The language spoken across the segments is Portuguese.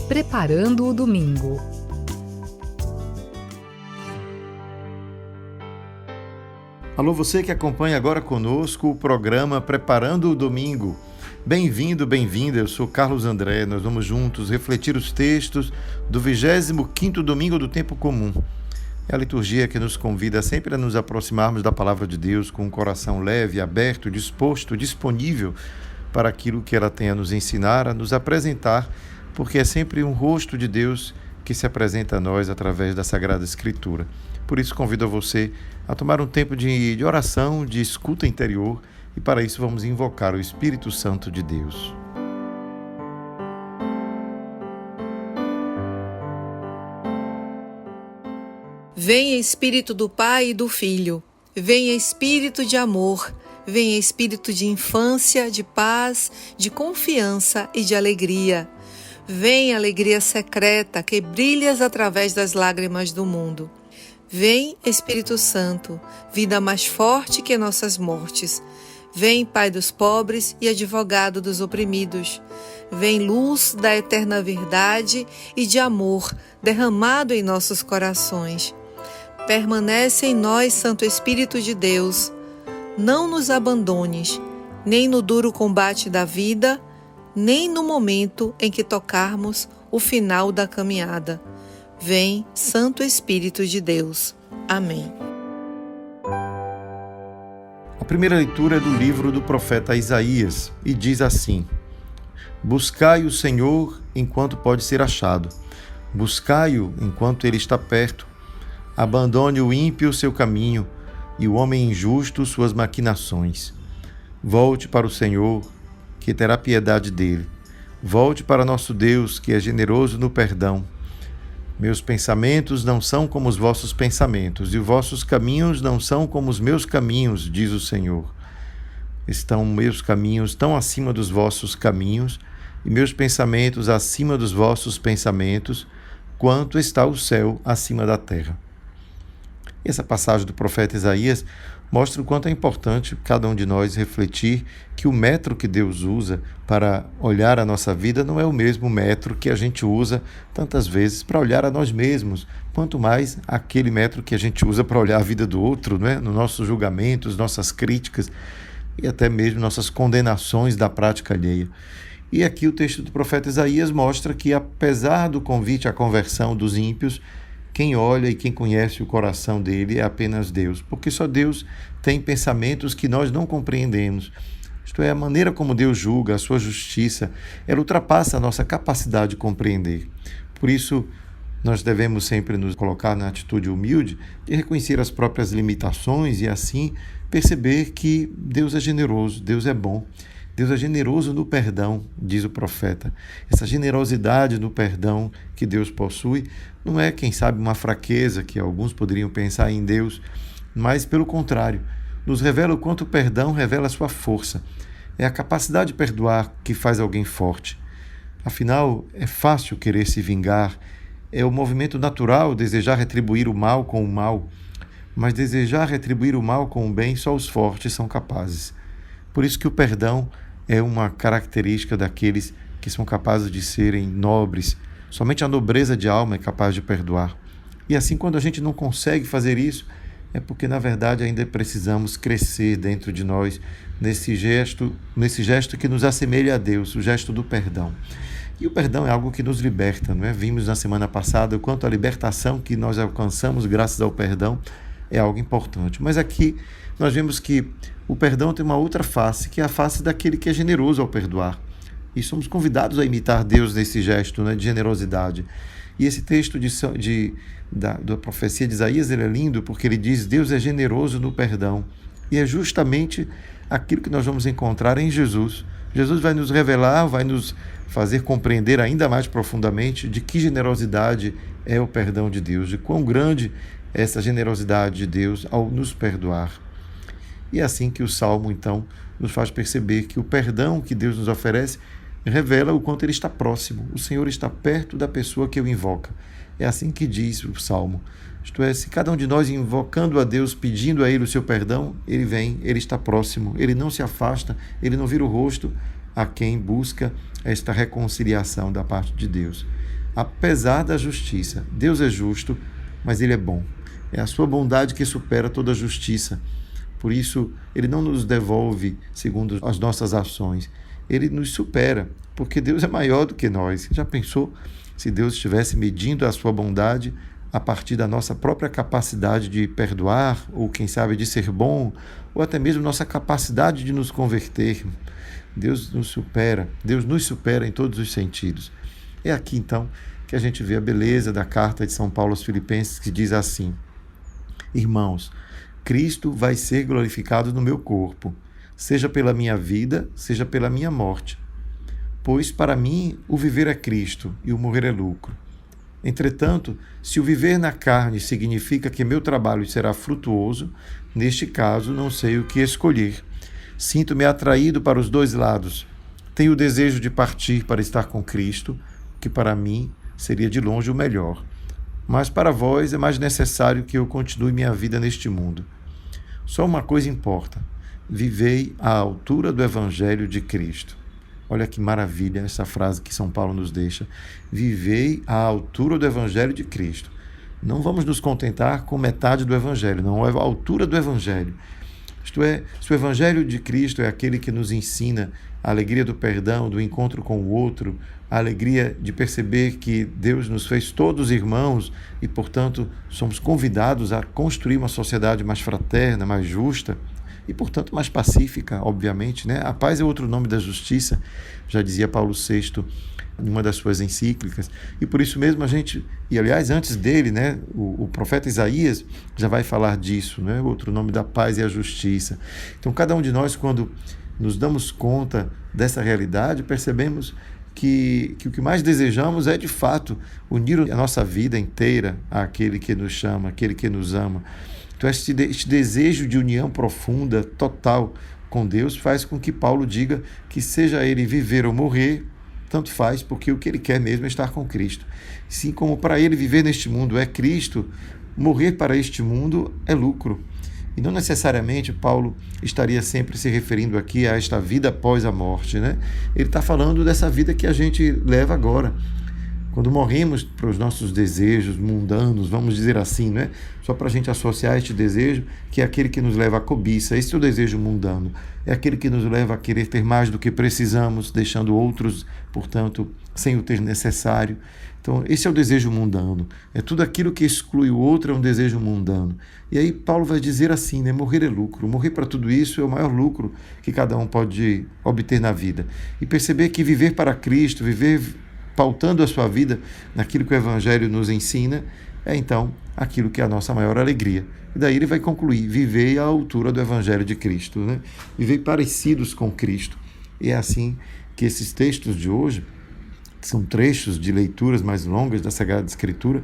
Preparando o Domingo. Alô, você que acompanha agora conosco o programa Preparando o Domingo. Bem-vindo, bem-vinda, eu sou Carlos André, nós vamos juntos refletir os textos do 25º Domingo do Tempo Comum. É a liturgia que nos convida sempre a nos aproximarmos da Palavra de Deus com um coração leve, aberto, disposto, disponível para aquilo que ela tem a nos ensinar, a nos apresentar, porque é sempre um rosto de Deus que se apresenta a nós através da Sagrada Escritura. Por isso convido a você a tomar um tempo de oração, de escuta interior, e para isso vamos invocar o Espírito Santo de Deus. Venha Espírito do Pai e do Filho, venha Espírito de amor, venha Espírito de infância, de paz, de confiança e de alegria. Vem alegria secreta que brilhas através das lágrimas do mundo. Vem Espírito Santo, vida mais forte que nossas mortes. Vem Pai dos pobres e advogado dos oprimidos. Vem luz da eterna verdade e de amor derramado em nossos corações. Permanece em nós, Santo Espírito de Deus. Não nos abandones, nem no duro combate da vida, nem no momento em que tocarmos o final da caminhada. Vem, Santo Espírito de Deus. Amém. A primeira leitura é do livro do profeta Isaías e diz assim: Buscai o Senhor enquanto pode ser achado. Buscai-o enquanto ele está perto. Abandone o ímpio seu caminho e o homem injusto suas maquinações. Volte para o Senhor, que terá piedade dele. Volte para nosso Deus, que é generoso no perdão. Meus pensamentos não são como os vossos pensamentos, e os vossos caminhos não são como os meus caminhos, diz o Senhor. Estão meus caminhos tão acima dos vossos caminhos, e meus pensamentos acima dos vossos pensamentos, quanto está o céu acima da terra. Essa passagem do profeta Isaías mostra o quanto é importante cada um de nós refletir que o metro que Deus usa para olhar a nossa vida não é o mesmo metro que a gente usa tantas vezes para olhar a nós mesmos, quanto mais aquele metro que a gente usa para olhar a vida do outro, né? Nos nossos julgamentos, nossas críticas e até mesmo nossas condenações da prática alheia. E aqui o texto do profeta Isaías mostra que, apesar do convite à conversão dos ímpios, quem olha e quem conhece o coração dele é apenas Deus, porque só Deus tem pensamentos que nós não compreendemos. Isto é, a maneira como Deus julga, a sua justiça, ela ultrapassa a nossa capacidade de compreender. Por isso, nós devemos sempre nos colocar na atitude humilde de reconhecer as próprias limitações e assim perceber que Deus é generoso, Deus é bom. Deus é generoso no perdão, diz o profeta. Essa generosidade no perdão que Deus possui não é, quem sabe, uma fraqueza que alguns poderiam pensar em Deus, mas, pelo contrário, nos revela o quanto o perdão revela a sua força. É a capacidade de perdoar que faz alguém forte. Afinal, é fácil querer se vingar, é o movimento natural desejar retribuir o mal com o mal, mas desejar retribuir o mal com o bem só os fortes são capazes. Por isso que o perdão é uma característica daqueles que são capazes de serem nobres. Somente a nobreza de alma é capaz de perdoar. E assim, quando a gente não consegue fazer isso, é porque, na verdade, ainda precisamos crescer dentro de nós nesse gesto que nos assemelha a Deus, o gesto do perdão. E o perdão é algo que nos liberta, não é? Vimos na semana passada o quanto a libertação que nós alcançamos graças ao perdão é algo importante. Mas aqui nós vemos que o perdão tem uma outra face, que é a face daquele que é generoso ao perdoar. E somos convidados a imitar Deus nesse gesto, né, de generosidade. E esse texto da profecia de Isaías, ele é lindo porque ele diz: Deus é generoso no perdão. E é justamente aquilo que nós vamos encontrar em Jesus. Jesus vai nos revelar, vai nos fazer compreender ainda mais profundamente de que generosidade é o perdão de Deus, de quão grande é essa generosidade de Deus ao nos perdoar. E é assim que o Salmo, então, nos faz perceber que o perdão que Deus nos oferece revela o quanto ele está próximo. O Senhor está perto da pessoa que o invoca. É assim que diz o Salmo. Isto é, se cada um de nós invocando a Deus, pedindo a Ele o seu perdão, Ele vem, Ele está próximo, Ele não se afasta, Ele não vira o rosto, a quem busca esta reconciliação da parte de Deus. Apesar da justiça, Deus é justo, mas Ele é bom. É a sua bondade que supera toda a justiça. Por isso, Ele não nos devolve segundo as nossas ações. Ele nos supera, porque Deus é maior do que nós. Você já pensou se Deus estivesse medindo a sua bondade a partir da nossa própria capacidade de perdoar, ou quem sabe de ser bom, ou até mesmo nossa capacidade de nos converter? Deus nos supera em todos os sentidos. É aqui então que a gente vê a beleza da carta de São Paulo aos Filipenses, que diz assim: irmãos, Cristo vai ser glorificado no meu corpo, seja pela minha vida, seja pela minha morte. Pois para mim o viver é Cristo e o morrer é lucro. Entretanto, se o viver na carne significa que meu trabalho será frutuoso, neste caso não sei o que escolher. Sinto-me atraído para os dois lados. Tenho o desejo de partir para estar com Cristo, que para mim seria de longe o melhor. Mas para vós é mais necessário que eu continue minha vida neste mundo. Só uma coisa importa: vivei à altura do Evangelho de Cristo. Olha que maravilha essa frase que São Paulo nos deixa. Vivei à altura do Evangelho de Cristo. Não vamos nos contentar com metade do Evangelho, não, é a altura do Evangelho. Isto é, se o Evangelho de Cristo é aquele que nos ensina a alegria do perdão, do encontro com o outro, a alegria de perceber que Deus nos fez todos irmãos e, portanto, somos convidados a construir uma sociedade mais fraterna, mais justa e, portanto, mais pacífica, obviamente, né? A paz é outro nome da justiça, já dizia Paulo VI em uma das suas encíclicas. E por isso mesmo a gente, e aliás, antes dele, né, o profeta Isaías já vai falar disso, né? Outro nome da paz é a justiça. Então, cada um de nós, quando nos damos conta dessa realidade, percebemos que o que mais desejamos é, de fato, unir a nossa vida inteira àquele que nos chama, àquele que nos ama. Então, este desejo de união profunda, total com Deus, faz com que Paulo diga que seja ele viver ou morrer, tanto faz, porque o que ele quer mesmo é estar com Cristo. Sim, como para ele viver neste mundo é Cristo, morrer para este mundo é lucro. E não necessariamente Paulo estaria sempre se referindo aqui a esta vida após a morte, né? Ele está falando dessa vida que a gente leva agora. Quando morremos para os nossos desejos mundanos, vamos dizer assim, né? Só para a gente associar este desejo, que é aquele que nos leva à cobiça. Esse é o desejo mundano. É aquele que nos leva a querer ter mais do que precisamos, deixando outros, portanto, sem o ter necessário. Então, esse é o desejo mundano. É tudo aquilo que exclui o outro, é um desejo mundano. E aí Paulo vai dizer assim, né? Morrer é lucro. Morrer para tudo isso é o maior lucro que cada um pode obter na vida. E perceber que viver para Cristo, viver pautando a sua vida naquilo que o Evangelho nos ensina, é então aquilo que é a nossa maior alegria. E daí ele vai concluir: vivei à altura do Evangelho de Cristo, né? Vivei parecidos com Cristo. E é assim que esses textos de hoje, que são trechos de leituras mais longas da Sagrada Escritura,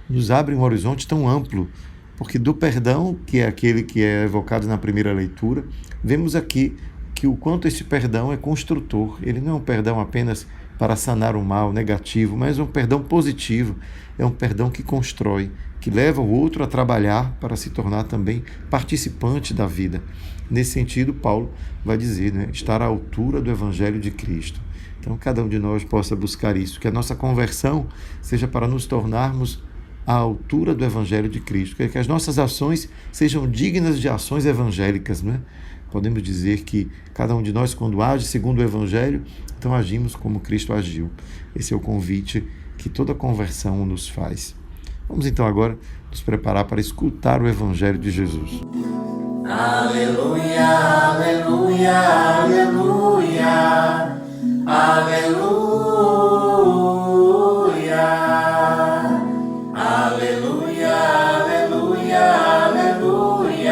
nos abrem um horizonte tão amplo, porque do perdão, que é aquele que é evocado na primeira leitura, vemos aqui que o quanto esse perdão é construtor. Ele não é um perdão apenas para sanar o mal negativo, mas é um perdão positivo, é um perdão que constrói, que leva o outro a trabalhar para se tornar também participante da vida. Nesse sentido, Paulo vai dizer, né, estar à altura do Evangelho de Cristo. Então, cada um de nós possa buscar isso, que a nossa conversão seja para nos tornarmos à altura do Evangelho de Cristo, que as nossas ações sejam dignas de ações evangélicas, não é? Podemos dizer que cada um de nós, quando age segundo o Evangelho, então agimos como Cristo agiu. Esse é o convite que toda conversão nos faz. Vamos então agora nos preparar para escutar o Evangelho de Jesus. Aleluia, aleluia, aleluia, aleluia, aleluia, aleluia, aleluia,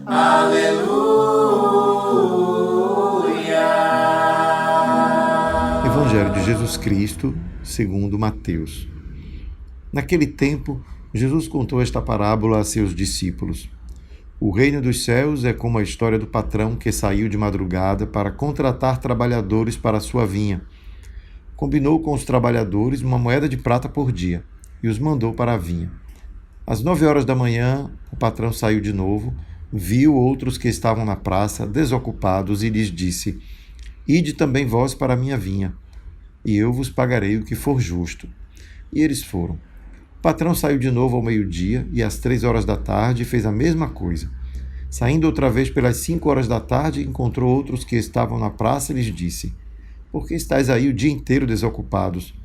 aleluia. Evangelho de Jesus Cristo, segundo Mateus. Naquele tempo, Jesus contou esta parábola a seus discípulos. O reino dos céus é como a história do patrão que saiu de madrugada para contratar trabalhadores para a sua vinha. Combinou com os trabalhadores 1 moeda de prata por dia e os mandou para a vinha. Às 9 horas da manhã, o patrão saiu de novo, viu outros que estavam na praça, desocupados, e lhes disse: Ide também vós para a minha vinha, e eu vos pagarei o que for justo. E eles foram. O patrão saiu de novo ao meio-dia e às 3 horas da tarde fez a mesma coisa. Saindo outra vez pelas 5 horas da tarde, encontrou outros que estavam na praça e lhes disse: por que estáis aí o dia inteiro desocupados?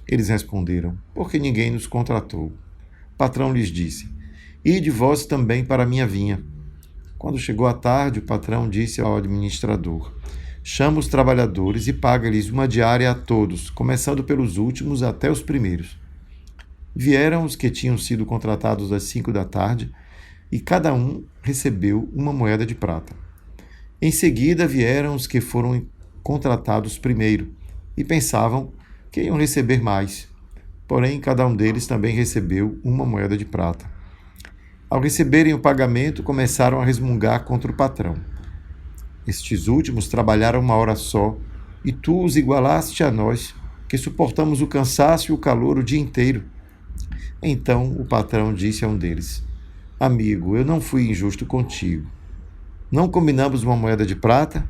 Eles responderam: porque ninguém nos contratou. O patrão lhes disse: ide vós também para a minha vinha. Quando chegou a tarde, o patrão disse ao administrador: chama os trabalhadores e paga-lhes uma diária a todos, começando pelos últimos até os primeiros. Vieram os que tinham sido contratados às 5 da tarde, e cada um recebeu uma moeda de prata. Em seguida vieram os que foram contratados primeiro, e pensavam que iam receber mais. Porém, cada um deles também recebeu uma moeda de prata. Ao receberem o pagamento, começaram a resmungar contra o patrão. Estes últimos trabalharam 1 hora só, e tu os igualaste a nós, que suportamos o cansaço e o calor o dia inteiro. Então o patrão disse a um deles: amigo, eu não fui injusto contigo. Não combinamos uma moeda de prata?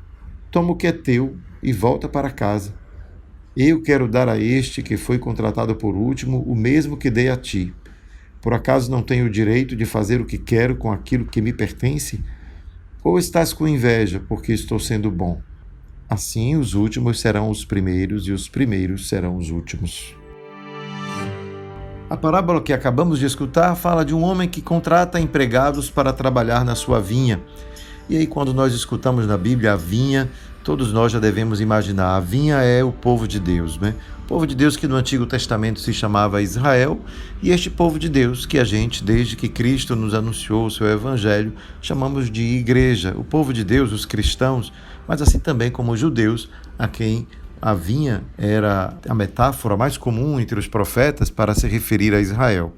Toma o que é teu e volta para casa. Eu quero dar a este que foi contratado por último o mesmo que dei a ti. Por acaso não tenho o direito de fazer o que quero com aquilo que me pertence? Ou estás com inveja porque estou sendo bom? Assim os últimos serão os primeiros e os primeiros serão os últimos. A parábola que acabamos de escutar fala de um homem que contrata empregados para trabalhar na sua vinha. E aí, quando nós escutamos na Bíblia a vinha, todos nós já devemos imaginar, a vinha é o povo de Deus, né? O povo de Deus que no Antigo Testamento se chamava Israel, e este povo de Deus que a gente, desde que Cristo nos anunciou o seu Evangelho, chamamos de igreja. O povo de Deus, os cristãos, mas assim também como os judeus, a quem a vinha era a metáfora mais comum entre os profetas para se referir a Israel.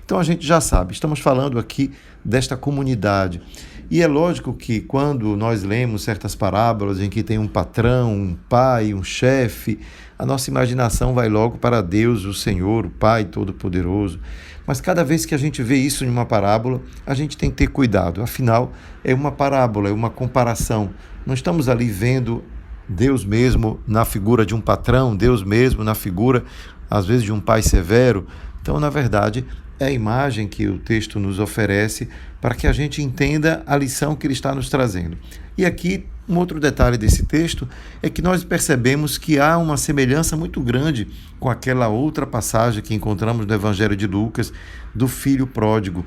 Então a gente já sabe, estamos falando aqui desta comunidade. E é lógico que quando nós lemos certas parábolas em que tem um patrão, um pai, um chefe, a nossa imaginação vai logo para Deus, o Senhor, o Pai Todo-Poderoso. Mas cada vez que a gente vê isso em uma parábola, a gente tem que ter cuidado. Afinal, é uma parábola, é uma comparação. Não estamos ali vendo Deus mesmo na figura de um patrão, Deus mesmo na figura, às vezes, de um pai severo. Então, na verdade, é a imagem que o texto nos oferece para que a gente entenda a lição que ele está nos trazendo. E aqui, um outro detalhe desse texto é que nós percebemos que há uma semelhança muito grande com aquela outra passagem que encontramos no Evangelho de Lucas, do filho pródigo.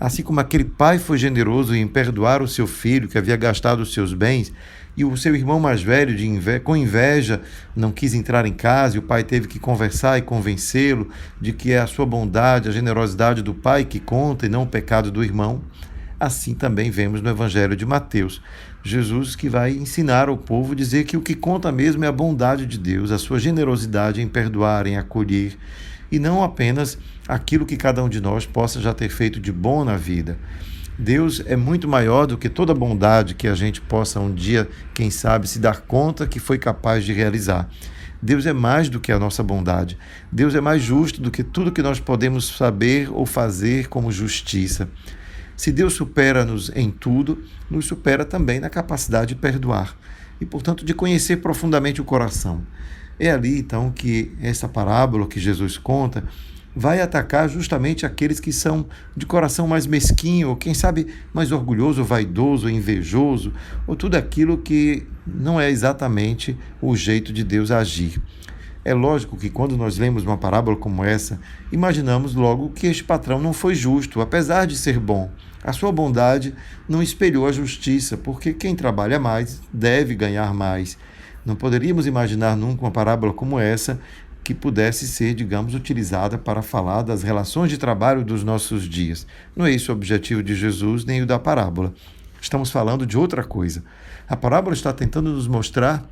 Assim como aquele pai foi generoso em perdoar o seu filho que havia gastado os seus bens, e o seu irmão mais velho, com inveja, não quis entrar em casa, e o pai teve que conversar e convencê-lo de que é a sua bondade, a generosidade do pai que conta e não o pecado do irmão. Assim também vemos no Evangelho de Mateus, Jesus que vai ensinar ao povo, dizer que o que conta mesmo é a bondade de Deus, a sua generosidade em perdoar, em acolher, e não apenas aquilo que cada um de nós possa já ter feito de bom na vida. Deus é muito maior do que toda bondade que a gente possa um dia, quem sabe, se dar conta que foi capaz de realizar. Deus é mais do que a nossa bondade. Deus é mais justo do que tudo que nós podemos saber ou fazer como justiça. Se Deus supera-nos em tudo, nos supera também na capacidade de perdoar e, portanto, de conhecer profundamente o coração. É ali, então, que essa parábola que Jesus conta vai atacar justamente aqueles que são de coração mais mesquinho, ou quem sabe mais orgulhoso, vaidoso, invejoso, ou tudo aquilo que não é exatamente o jeito de Deus agir. É lógico que quando nós lemos uma parábola como essa, imaginamos logo que este patrão não foi justo, apesar de ser bom. A sua bondade não espelhou a justiça, porque quem trabalha mais deve ganhar mais. Não poderíamos imaginar nunca uma parábola como essa que pudesse ser, digamos, utilizada para falar das relações de trabalho dos nossos dias. Não é esse o objetivo de Jesus nem o da parábola. Estamos falando de outra coisa. A parábola está tentando nos mostrar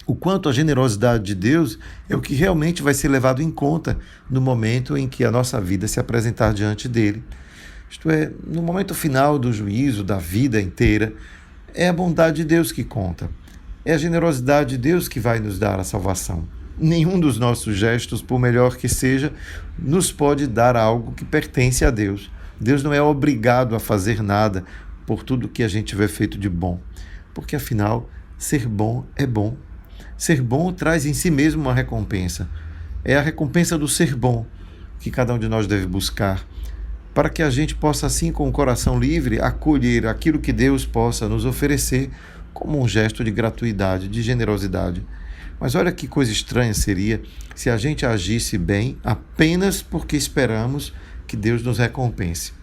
o quanto a generosidade de Deus é o que realmente vai ser levado em conta no momento em que a nossa vida se apresentar diante dele. Isto é, no momento final do juízo, da vida inteira, é a bondade de Deus que conta. É a generosidade de Deus que vai nos dar a salvação. Nenhum dos nossos gestos, por melhor que seja, nos pode dar algo que pertence a Deus. Deus não é obrigado a fazer nada por tudo que a gente tiver feito de bom. Porque, afinal, ser bom é bom. Ser bom traz em si mesmo uma recompensa. É a recompensa do ser bom que cada um de nós deve buscar, para que a gente possa, assim, com o coração livre, acolher aquilo que Deus possa nos oferecer como um gesto de gratuidade, de generosidade. Mas olha que coisa estranha seria se a gente agisse bem apenas porque esperamos que Deus nos recompense.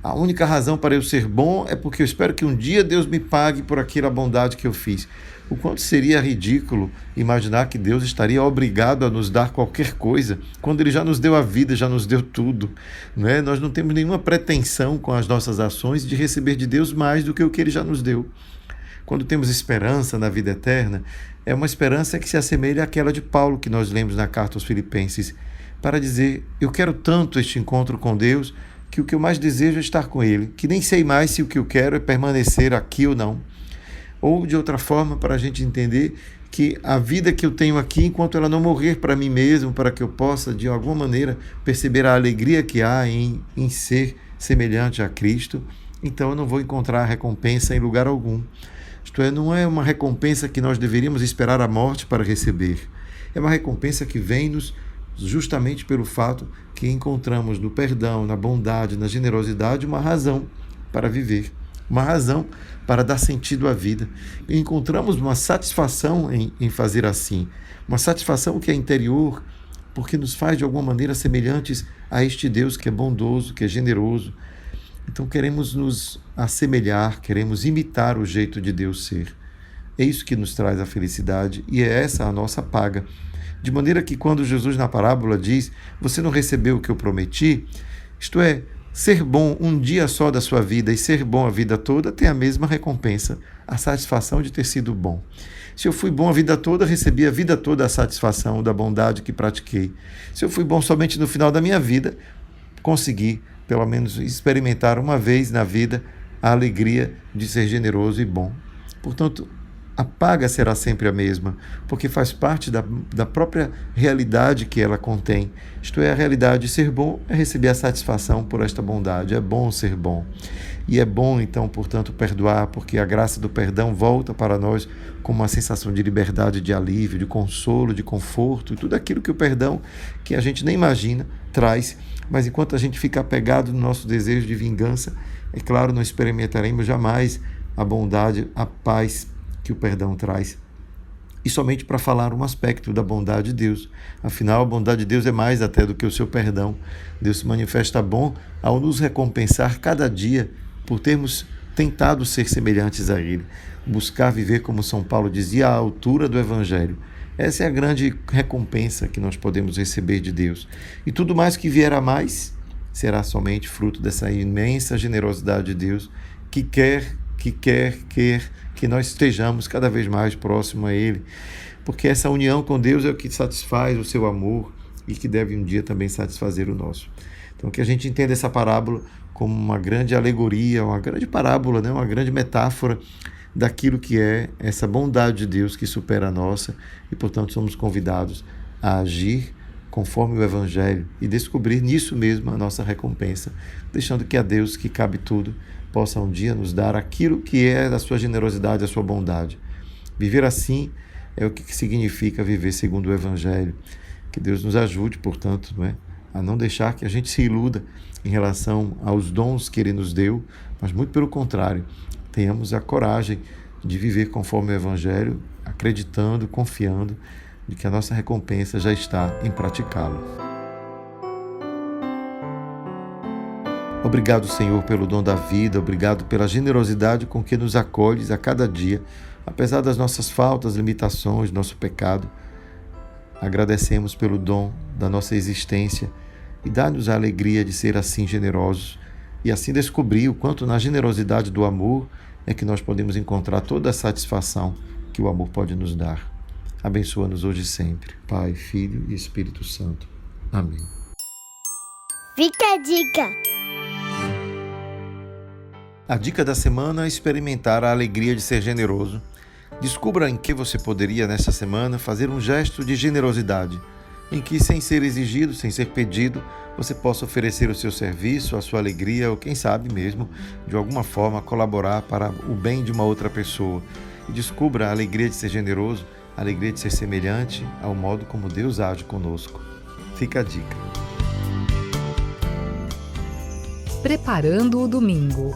A única razão para eu ser bom é porque eu espero que um dia Deus me pague por aquela bondade que eu fiz. O quanto seria ridículo imaginar que Deus estaria obrigado a nos dar qualquer coisa, quando Ele já nos deu a vida, já nos deu tudo, né? Nós não temos nenhuma pretensão com as nossas ações de receber de Deus mais do que o que Ele já nos deu. Quando temos esperança na vida eterna, é uma esperança que se assemelha àquela de Paulo, que nós lemos na carta aos Filipenses, para dizer: eu quero tanto este encontro com Deus, que o que eu mais desejo é estar com Ele, que nem sei mais se o que eu quero é permanecer aqui ou não. Ou, de outra forma, para a gente entender que a vida que eu tenho aqui, enquanto ela não morrer para mim mesmo, para que eu possa, de alguma maneira, perceber a alegria que há em ser semelhante a Cristo, então eu não vou encontrar recompensa em lugar algum. Isto é, não é uma recompensa que nós deveríamos esperar a morte para receber. É uma recompensa que vem-nos justamente pelo fato que encontramos no perdão, na bondade, na generosidade, uma razão para viver, uma razão para dar sentido à vida. E encontramos uma satisfação em fazer assim, uma satisfação que é interior, porque nos faz de alguma maneira semelhantes a este Deus que é bondoso, que é generoso. Então queremos nos assemelhar, queremos imitar o jeito de Deus ser. É isso que nos traz a felicidade e é essa a nossa paga. De maneira que quando Jesus na parábola diz: você não recebeu o que eu prometi, isto é, ser bom um dia só da sua vida e ser bom a vida toda tem a mesma recompensa, a satisfação de ter sido bom. Se eu fui bom a vida toda, recebi a vida toda a satisfação da bondade que pratiquei. Se eu fui bom somente no final da minha vida, consegui pelo menos experimentar uma vez na vida a alegria de ser generoso e bom. Portanto, a paga será sempre a mesma, porque faz parte da própria realidade que ela contém. Isto é, a realidade de ser bom é receber a satisfação por esta bondade. É bom ser bom. E é bom, então, portanto, perdoar, porque a graça do perdão volta para nós como uma sensação de liberdade, de alívio, de consolo, de conforto, e tudo aquilo que o perdão, que a gente nem imagina, traz. Mas enquanto a gente fica apegado no nosso desejo de vingança, é claro, não experimentaremos jamais a bondade, a paz que o perdão traz. E somente para falar um aspecto da bondade de Deus. Afinal, a bondade de Deus é mais até do que o seu perdão. Deus se manifesta bom ao nos recompensar cada dia por termos tentado ser semelhantes a Ele. Buscar viver, como São Paulo dizia, à altura do Evangelho. Essa é a grande recompensa que nós podemos receber de Deus. E tudo mais que vier a mais será somente fruto dessa imensa generosidade de Deus que quer que nós estejamos cada vez mais próximo a Ele, porque essa união com Deus é o que satisfaz o seu amor e que deve um dia também satisfazer o nosso. Então, que a gente entenda essa parábola como uma grande alegoria, uma grande parábola, né? Uma grande metáfora daquilo que é essa bondade de Deus que supera a nossa e, portanto, somos convidados a agir conforme o Evangelho e descobrir nisso mesmo a nossa recompensa, deixando que a Deus, que cabe tudo, possa um dia nos dar aquilo que é da sua generosidade, da sua bondade. Viver assim é o que significa viver segundo o Evangelho. Que Deus nos ajude, portanto, a não deixar que a gente se iluda em relação aos dons que Ele nos deu, mas muito pelo contrário, tenhamos a coragem de viver conforme o Evangelho, acreditando, confiando de que a nossa recompensa já está em praticá-lo. Obrigado, Senhor, pelo dom da vida, obrigado pela generosidade com que nos acolhes a cada dia, apesar das nossas faltas, limitações, nosso pecado. Agradecemos pelo dom da nossa existência e dá-nos a alegria de ser assim generosos e assim descobrir o quanto na generosidade do amor é que nós podemos encontrar toda a satisfação que o amor pode nos dar. Abençoa-nos hoje e sempre, Pai, Filho e Espírito Santo. Amém. Fica a dica! A dica da semana é experimentar a alegria de ser generoso. Descubra em que você poderia, nesta semana, fazer um gesto de generosidade, em que, sem ser exigido, sem ser pedido, você possa oferecer o seu serviço, a sua alegria, ou quem sabe mesmo, de alguma forma, colaborar para o bem de uma outra pessoa. E descubra a alegria de ser generoso a alegria de ser semelhante ao modo como Deus age conosco. Fica a dica. Preparando o domingo.